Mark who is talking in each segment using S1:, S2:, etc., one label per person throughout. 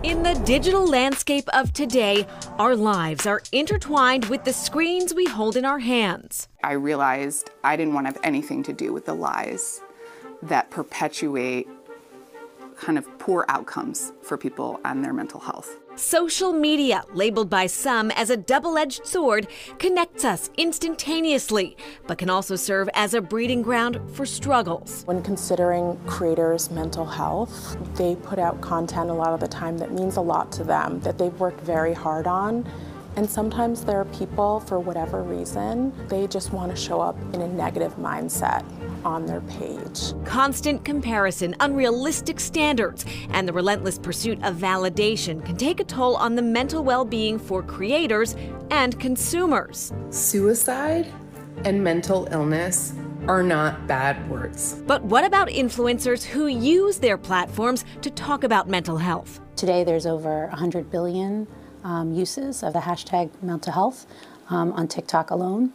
S1: In the digital landscape of today, our lives are intertwined with the screens we hold in our hands.
S2: I realized I didn't want to have anything to do with the lies that perpetuate kind of poor outcomes for people and their mental health.
S1: Social media, labeled by some as a double-edged sword, connects us instantaneously, but can also serve as a breeding ground for struggles.
S3: When considering creators' mental health, they put out content a lot of the time that means a lot to them, that they've worked very hard on. And sometimes there are people, for whatever reason, they just want to show up in a negative mindset on their page.
S1: Constant comparison, unrealistic standards, and the relentless pursuit of validation can take a toll on the mental well-being for creators and consumers.
S4: Suicide and mental illness are not bad words.
S1: But what about influencers who use their platforms to talk about mental health?
S5: Today there's over 100 billion uses of the hashtag mental health on TikTok alone.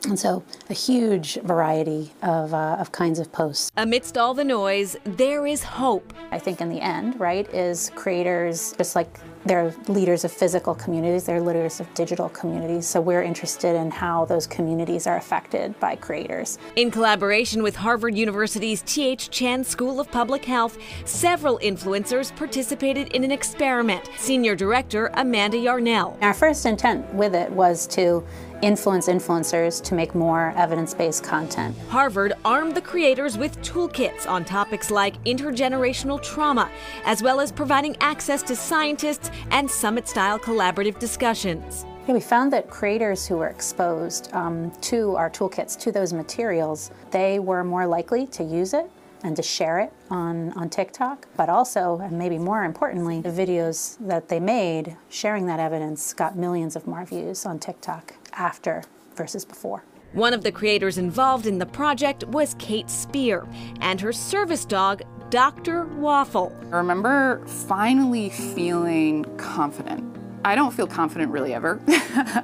S5: And so a huge variety of kinds of posts.
S1: Amidst all the noise, there is hope.
S5: I think in the end, right, is creators, just like they're leaders of physical communities, they're leaders of digital communities. So we're interested in how those communities are affected by creators.
S1: In collaboration with Harvard University's T.H. Chan School of Public Health, several influencers participated in an experiment. Senior Director Amanda Yarnell.
S5: Our first intent with it was to influence influencers to make more evidence-based content.
S1: Harvard armed the creators with toolkits on topics like intergenerational trauma, as well as providing access to scientists and summit-style collaborative discussions.
S5: Yeah, we found that creators who were exposed to our toolkits, to those materials, they were more likely to use it and to share it on TikTok, but also, and maybe more importantly, the videos that they made sharing that evidence got millions of more views on TikTok after versus before.
S1: One of the creators involved in the project was Kate Spear and her service dog, Dr. Waffle.
S2: I remember finally feeling confident. I don't feel confident really ever.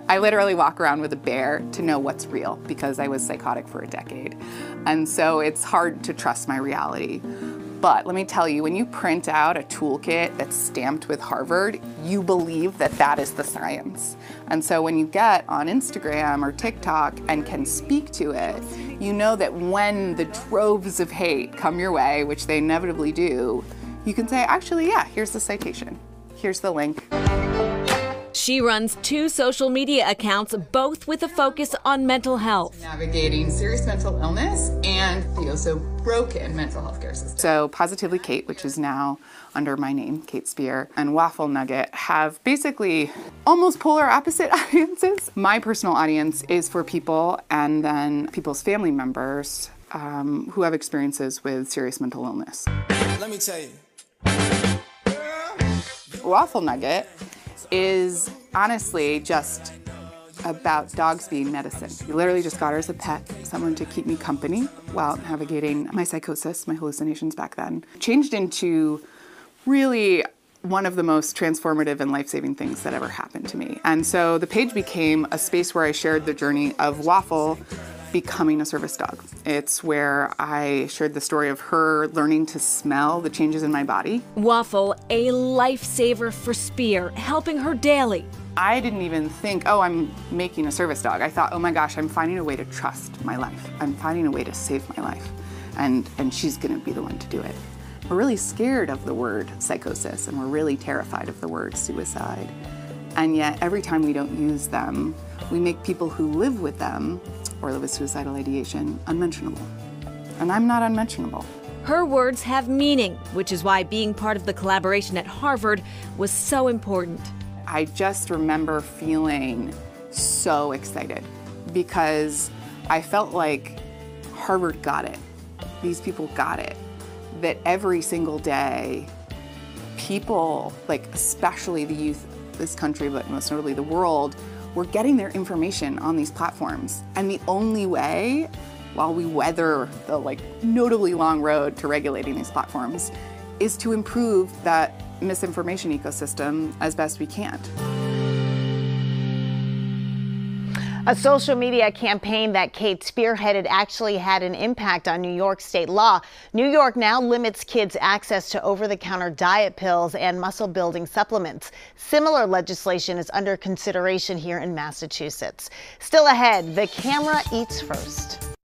S2: I literally walk around with a bear to know what's real because I was psychotic for a decade. And so it's hard to trust my reality. But let me tell you, when you print out a toolkit that's stamped with Harvard, you believe that that is the science. And so when you get on Instagram or TikTok and can speak to it, you know that when the droves of hate come your way, which they inevitably do, you can say, actually, yeah, here's the citation. Here's the link.
S1: She runs 2 social media accounts, both with a focus on mental health.
S2: Navigating serious mental illness and the also broken mental health care system. So Positively Kate, which is now under my name, Kate Spear, and Waffle Nugget have basically almost polar opposite audiences. My personal audience is for people and then people's family members who have experiences with serious mental illness.
S6: Let me tell you.
S2: Waffle Nugget is honestly just about dogs being medicine. We literally just got her as a pet, someone to keep me company while navigating my psychosis, my hallucinations back then. Changed into really one of the most transformative and life-saving things that ever happened to me. And so the page became a space where I shared the journey of Waffle becoming a service dog. It's where I shared the story of her learning to smell the changes in my body.
S1: Waffle, a lifesaver for Spear, helping her daily.
S2: I didn't even think, oh, I'm making a service dog. I thought, oh my gosh, I'm finding a way to trust my life. I'm finding a way to save my life. And she's gonna be the one to do it. We're really scared of the word psychosis, and we're really terrified of the word suicide. And yet, every time we don't use them, we make people who live with them or live with suicidal ideation unmentionable. And I'm not unmentionable.
S1: Her words have meaning, which is why being part of the collaboration at Harvard was so important.
S2: I just remember feeling so excited because I felt like Harvard got it. These people got it. That every single day, people, like especially the youth of this country, but most notably the world, were getting their information on these platforms. And the only way, while we weather the notably long road to regulating these platforms, is to improve that misinformation ecosystem as best we can.
S6: A social media campaign that Kate spearheaded actually had an impact on New York state law. New York now limits kids' access to over-the-counter diet pills and muscle-building supplements. Similar legislation is under consideration here in Massachusetts. Still ahead, the camera eats first.